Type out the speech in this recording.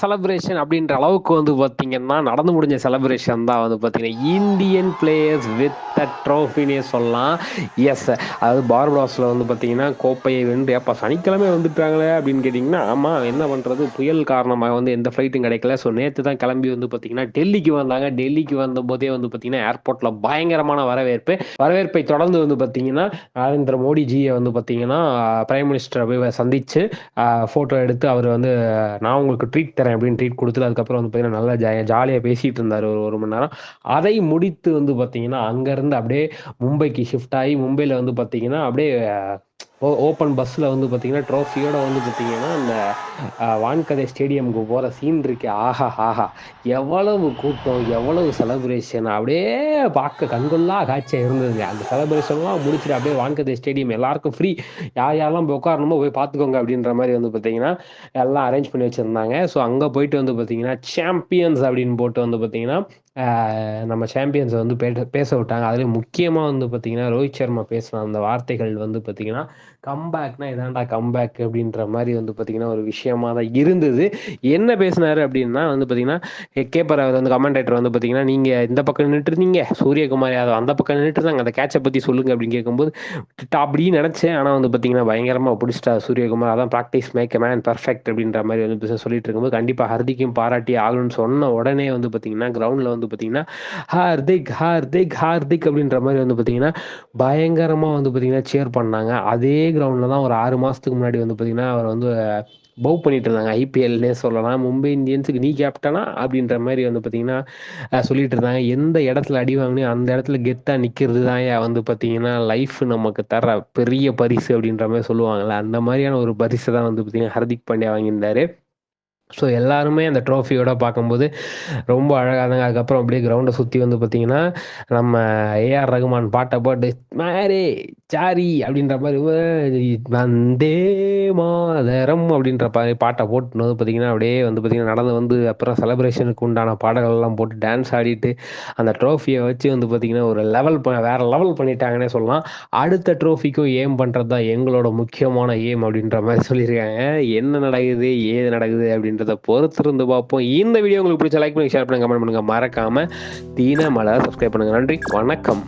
Celebration அப்படின்ற அளவுக்கு வந்து பார்த்தீங்கன்னா, நடந்து முடிஞ்ச செலிப்ரேஷன் தான் வந்து பார்த்தீங்கன்னா, இந்தியன் பிளேயர்ஸ் வித் த ட்ரோஃபின்னே சொல்லலாம். எஸ். அதாவது பார்படோஸ்ல வந்து பார்த்தீங்கன்னா, கோப்பையை வென்று "ஏப்பா சனிக்கிழமை வந்துட்டாங்களே" அப்படின்னு கேட்டிங்கன்னா, ஆமா என்ன பண்ணுறது, புயல் காரணமாக வந்து எந்த ஃப்ளைட்டும் கிடைக்கல. ஸோ நேத்து தான் கிளம்பி வந்து பார்த்தீங்கன்னா, டெல்லிக்கு வந்தாங்க. டெல்லிக்கு வந்தபோதே வந்து பார்த்தீங்கன்னா, ஏர்போர்ட்ல பயங்கரமான வரவேற்பு. வரவேற்பை தொடர்ந்து வந்து பார்த்தீங்கன்னா, நரேந்திர மோடிஜியை வந்து பார்த்தீங்கன்னா, பிரைம் மினிஸ்டரை போய் சந்திச்சு ஃபோட்டோ எடுத்து அவர் வந்து நான் உங்களுக்கு ட்ரீட் தரேன் அப்படின்னு ட்ரீட் கொடுத்துட்டு அதுக்கப்புறம் வந்து பார்த்தீங்கன்னா நல்லா ஜாலியாக பேசிட்டு இருந்தார் ஒரு மணி நேரம். அதை முடித்து வந்து பார்த்தீங்கன்னா அங்கேருந்து அப்படியே மும்பைக்கு ஷிஃப்ட் ஆகி மும்பையில் வந்து பார்த்தீங்கன்னா அப்படியே ஓப்பன் பஸ்ஸில் வந்து பார்த்தீங்கன்னா ட்ரோஃபியோட வந்து பார்த்தீங்கன்னா அந்த வான்கதை ஸ்டேடியமுக்கு போகிற சீன் இருக்கு. ஆஹா ஆஹா, எவ்வளவு கூட்டம், எவ்வளவு செலிப்ரேஷன், அப்படியே பார்க்க கண்கொள்ளா காட்சியாக இருந்ததுங்க. அந்த செலிப்ரேஷன்லாம் முடிச்சுட்டு அப்படியே வான்கதை ஸ்டேடியம் எல்லாருக்கும் ஃப்ரீ, யார் யாரெல்லாம் போய் உட்காரணுமோ போய் பார்த்துக்கோங்க அப்படின்ற மாதிரி வந்து பார்த்தீங்கன்னா எல்லாம் அரேஞ்ச் பண்ணி வச்சுருந்தாங்க. ஸோ அங்கே போயிட்டு வந்து பார்த்தீங்கன்னா சாம்பியன்ஸ் அப்படின்னு போட்டு வந்து பார்த்தீங்கன்னா நம்ம சாம்பியன்ஸை வந்து பேச விட்டாங்க. அதுலேயும் முக்கியமாக வந்து பார்த்தீங்கன்னா ரோஹித் சர்மா பேசின அந்த வார்த்தைகள் வந்து பார்த்தீங்கன்னா கம்பேக்னா இதான்டா கம்பேக் அப்படின்ற மாதிரி வந்து பார்த்தீங்கன்னா ஒரு விஷயமா தான் இருந்தது. என்ன பேசினாரு அப்படின்னா வந்து பார்த்தீங்கன்னா கேப்பர் அவர் வந்து கமெண்டேட்டர் வந்து பார்த்தீங்கன்னா நீங்கள் இந்த பக்கம் நின்றுட்டு இருந்தீங்க, சூரியகுமார் யாதவ் அந்த பக்கம் நின்றுட்டு இருந்தாங்க, அந்த கேட்சை பற்றி சொல்லுங்க அப்படின்னு கேட்கும்போது அப்படின்னு நினச்சேன். ஆனால் வந்து பார்த்தீங்கன்னா பயங்கரமாக பிடிச்சிட்டா சூரியகுமார், அதான் practice make a man perfect அப்படின்ற மாதிரி வந்து சொல்லிட்டு இருக்கும்போது கண்டிப்பாக ஹர்திக்கும் பாராட்டி ஆகணும்னு சொன்ன உடனே வந்து பார்த்தீங்கன்னா கிரவுண்டில் வந்து பார்த்தீங்கன்னா ஹார்திக் ஹார்திக் ஹார்திக் அப்படின்ற மாதிரி வந்து பார்த்தீங்கன்னா பயங்கரமாக வந்து பார்த்தீங்கன்னா சேர் பண்ணாங்க. அதே கிரவுண்டில் தான் ஒரு 6 மாதத்துக்கு முன்னாடி வந்து பார்த்தீங்கன்னா அவர் வந்து பவ் பண்ணிட்டு இருந்தாங்க. ஐபிஎல்னே சொல்லலாம். மும்பை இந்தியன்ஸுக்கு நீ கேப்டனா அப்படின்ற மாதிரி வந்து பார்த்தீங்கன்னா சொல்லிட்டு இருந்தாங்க. எந்த இடத்துல அடி வாங்கினே அந்த இடத்துல கெத்தா நிற்கிறது தான் வந்து பார்த்தீங்கன்னா லைஃப் நமக்கு தர பெரிய பரிசு அப்படின்ற மாதிரி சொல்லுவாங்கல்ல, அந்த மாதிரியான ஒரு பரிசு தான் வந்து பார்த்தீங்கன்னா ஹர்திக் பாண்டியா வாங்கியிருந்தாரு. ஸோ எல்லாருமே அந்த ட்ரோஃபியோட பார்க்கும்போது ரொம்ப அழகாக தாங்க. அதுக்கப்புறம் அப்படியே கிரவுண்டை சுற்றி வந்து பார்த்தீங்கன்னா நம்ம ஏஆர் ரகுமான் பாட்டை போட்டு மேரே சாரி அப்படின்ற மாதிரி வந்தே மாதரம் அப்படின்ற பாட்டை போட்டு வந்து பார்த்தீங்கன்னா அப்படியே வந்து பார்த்தீங்கன்னா நடந்து வந்து அப்புறம் செலிப்ரேஷனுக்கு உண்டான பாடல்கள்லாம் போட்டு டான்ஸ் ஆடிட்டு அந்த ட்ரோஃபியை வச்சு வந்து பார்த்தீங்கன்னா ஒரு வேற லெவல் பண்ணிட்டாங்கன்னே சொல்லலாம். அடுத்த ட்ரோஃபிக்கும் ஏம் பண்ணுறது தான் எங்களோட முக்கியமான ஏம் அப்படின்ற மாதிரி சொல்லியிருக்காங்க. என்ன நடக்குது ஏது நடக்குது அப்படின்றத பொறுத்திருந்து பார்ப்போம். இந்த வீடியோ உங்களுக்கு பிடிச்ச லைக் பண்ணி ஷேர் பண்ணுங்க, கமெண்ட் பண்ணுங்க, மறக்காம தீன மலர் சப்ஸ்கிரைப் பண்ணுங்க. நன்றி, வணக்கம்.